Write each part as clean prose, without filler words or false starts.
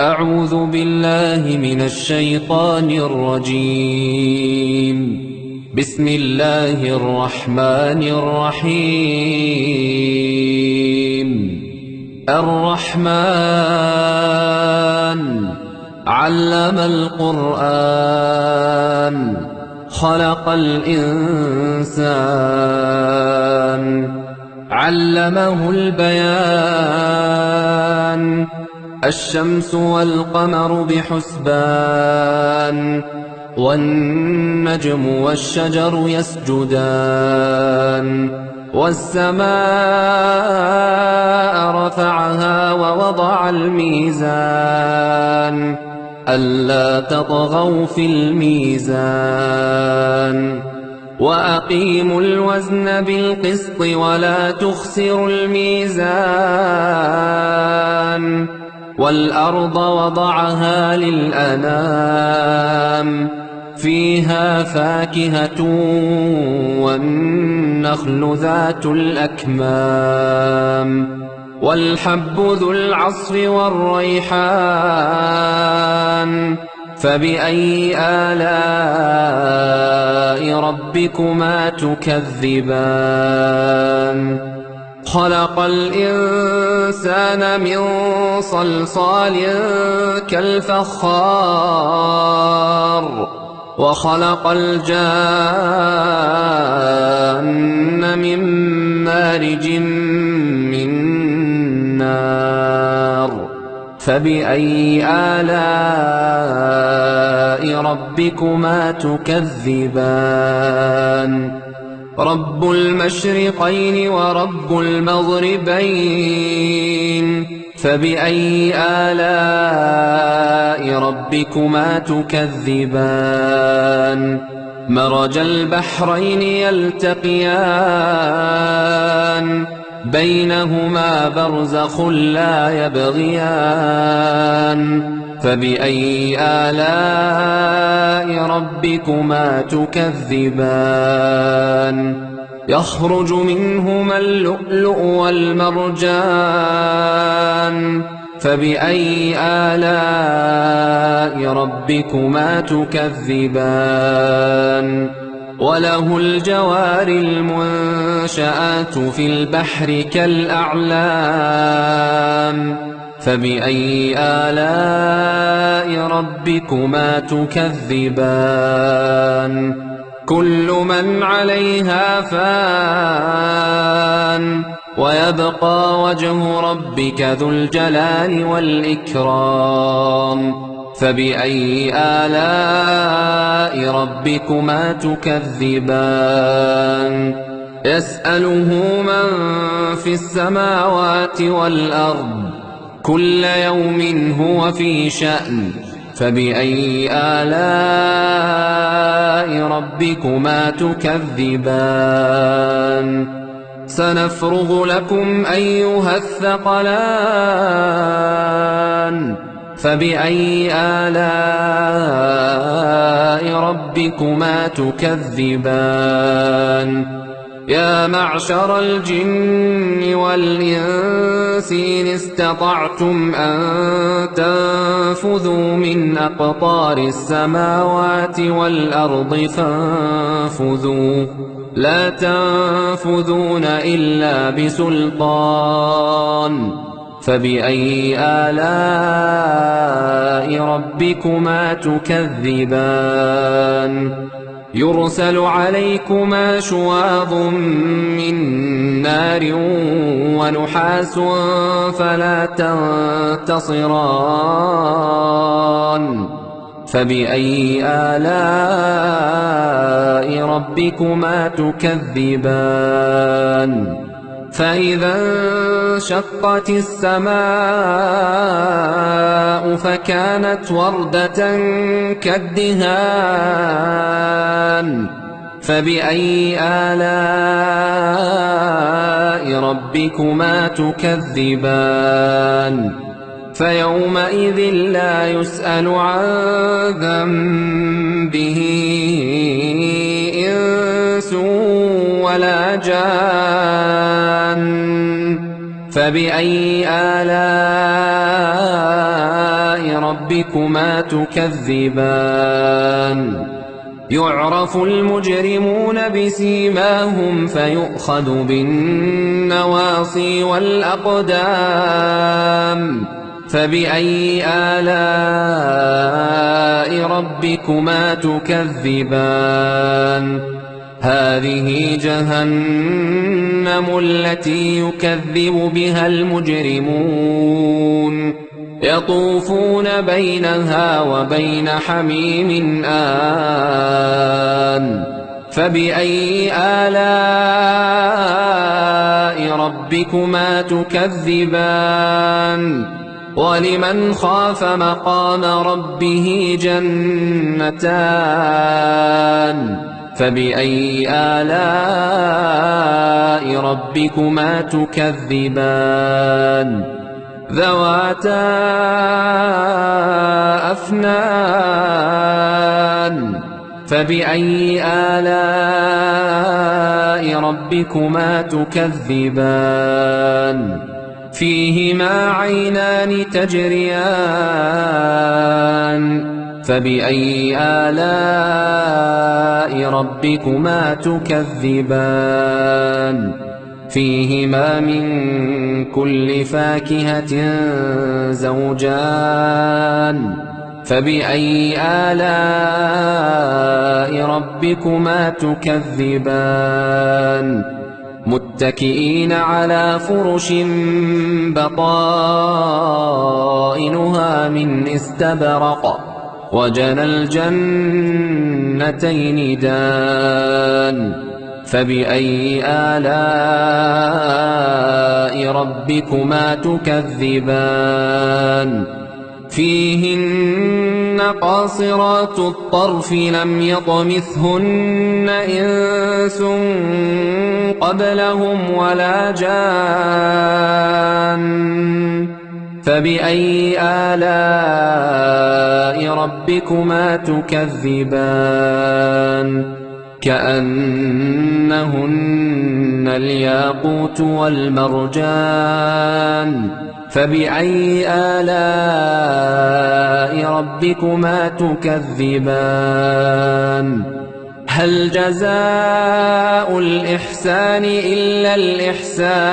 أعوذ بالله من الشيطان الرجيم. بسم الله الرحمن الرحيم. الرحمن علم القرآن خلق الإنسان علمه البيان الشمس والقمر بحسبان والنجم والشجر يسجدان والسماء رفعها ووضع الميزان ألا تطغوا في الميزان وأقيموا الوزن بالقسط ولا تخسروا الميزان والأرض وضعها للأنام فيها فاكهة والنخل ذات الأكمام والحب ذو العصف والريحان فبأي آلاء ربكما تكذبان خلق الإنسان من صلصال كالفخار وخلق الجان من مارج من نار فبأي آلاء ربكما تكذبان رب المشرقين ورب المغربين فبأي آلاء ربكما تكذبان مرج البحرين يلتقيان بينهما برزخ لا يبغيان فبأي آلاء ربكما تكذبان يخرج منهما اللؤلؤ والمرجان فبأي آلاء ربكما تكذبان وله الجوار المنشآت في البحر كالأعلام فبأي آلاء ربكما تكذبان كل من عليها فان ويبقى وجه ربك ذو الجلال والإكرام فبأي آلاء ربكما تكذبان يسأله من في السماوات والأرض كل يوم هو في شأن فبأي آلاء ربكما تكذبان سنفرغ لكم أيها الثقلان فبأي آلاء ربكما تكذبان يا معشر الجن والإنس إن استطعتم أن تنفذوا من أقطار السماوات والأرض فانفذوا لا تنفذون إلا بسلطان فبأي آلاء ربكما تكذبان يرسل عليكما شواظ من نار ونحاس فلا تنتصران فبأي آلاء ربكما تكذبان فإذا انشقت السماء فكانت وردة كالدهان فبأي آلاء ربكما تكذبان فيومئذ لا يسأل عن ذنبه إنس ولا جان فبأي آلاء ربكما تكذبان يعرف المجرمون بسيماهم فيؤخذ بالنواصي والأقدام فبأي آلاء ربكما تكذبان هذه جهنم التي يكذب بها المجرمون يطوفون بينها وبين حميم آن فبأي آلاء ربكما تكذبان ولمن خاف مقام ربه جنتان فبأي آلاء ربكما تكذبان ذواتا أفنان فبأي آلاء ربكما تكذبان فيهما عينان تجريان فبأي آلاء ربكما تكذبان فيهما من كل فاكهة زوجان فبأي آلاء ربكما تكذبان متكئين على فرش بطائنها من استبرق وجنى الجنتين دان فبأي آلاء ربكما تكذبان فيهن قاصرات الطرف لم يطمثهن إنس قبلهم ولا جان فبأي آلاء ربكما تكذبان كأنهن الياقوت والمرجان فبأي آلاء ربكما تكذبان هل جزاء الإحسان إلا الإحسان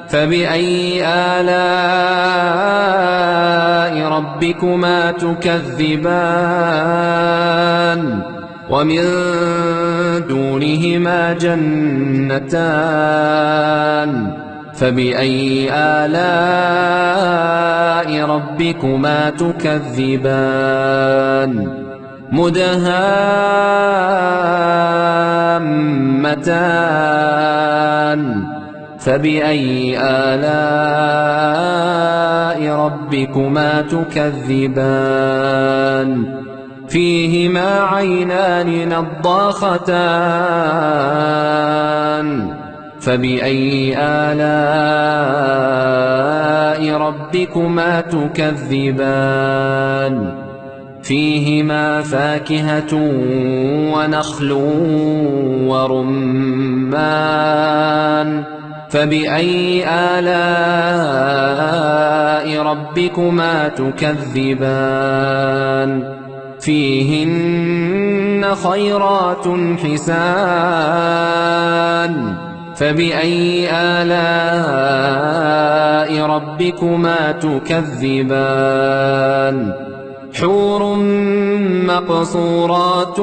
فبأي آلاء ربكما تكذبان ومن دونهما جنتان فبأي آلاء ربكما تكذبان مدهامتان فبأي آلاء ربكما تكذبان فيهما عينان نضاختان فبأي آلاء ربكما تكذبان فيهما فاكهة ونخل ورمان فبأي آلاء ربكما تكذبان فيهن خيرات حسان فبأي آلاء ربكما تكذبان حور مقصورات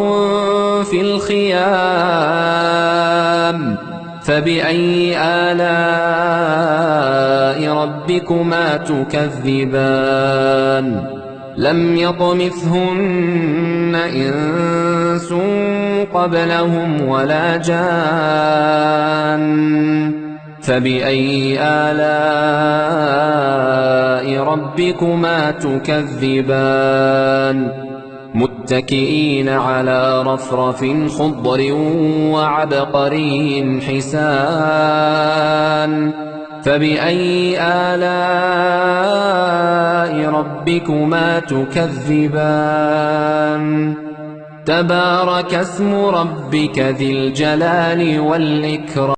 في الخيام فبأي آلاء ربكما تكذبان لم يطمثهن إنس قبلهم ولا جان فبأي آلاء ربكما تكذبان متكئين على رفرف خضر وعبقري حسان فبأي آلاء ربكما تكذبان تبارك اسم ربك ذي الجلال والإكرام